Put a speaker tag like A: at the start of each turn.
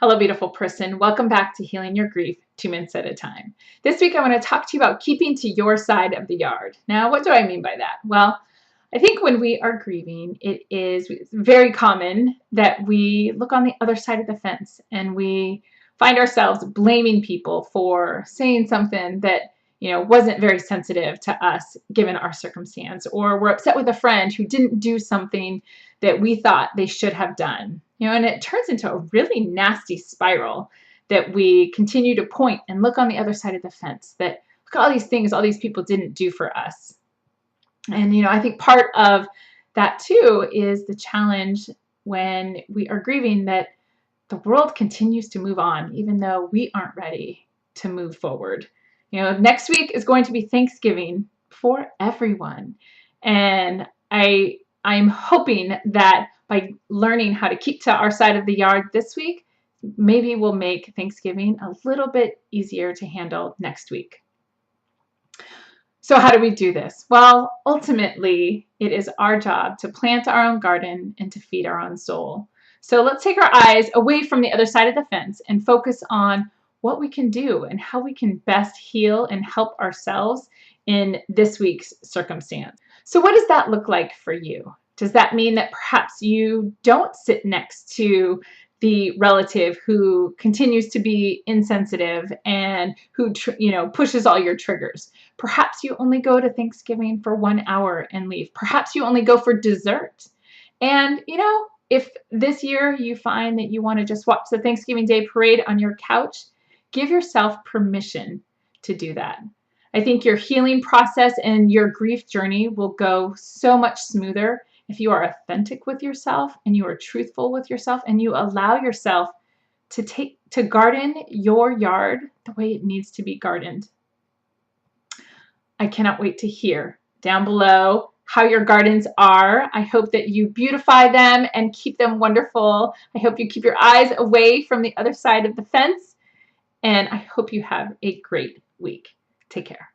A: Hello, beautiful person. Welcome back to Healing Your Grief 2 minutes at a time. This week, I want to talk to you about keeping to your side of the yard. Now, what do I mean by that? Well, I think when we are grieving, it's very common that we look on the other side of the fence and we find ourselves blaming people for saying something that wasn't very sensitive to us given our circumstance, or we're upset with a friend who didn't do something that we thought they should have done. And it turns into a really nasty spiral that we continue to point and look on the other side of the fence, that look at all these things all these people didn't do for us. And I think part of that too is the challenge when we are grieving, that the world continues to move on even though we aren't ready to move forward. Next week is going to be Thanksgiving for everyone. And I'm hoping that by learning how to keep to our side of the yard this week, maybe we'll make Thanksgiving a little bit easier to handle next week. So how do we do this? Well, ultimately, it is our job to plant our own garden and to feed our own soul. So let's take our eyes away from the other side of the fence and focus on what we can do and how we can best heal and help ourselves in this week's circumstance. So what does that look like for you? Does that mean that perhaps you don't sit next to the relative who continues to be insensitive and who pushes all your triggers? Perhaps you only go to Thanksgiving for 1 hour and leave. Perhaps you only go for dessert. And if this year you find that you want to just watch the Thanksgiving Day parade on your couch, give yourself permission to do that. I think your healing process and your grief journey will go so much smoother if you are authentic with yourself and you are truthful with yourself and you allow yourself to garden your yard the way it needs to be gardened. I cannot wait to hear down below how your gardens are. I hope that you beautify them and keep them wonderful. I hope you keep your eyes away from the other side of the fence. And I hope you have a great week. Take care.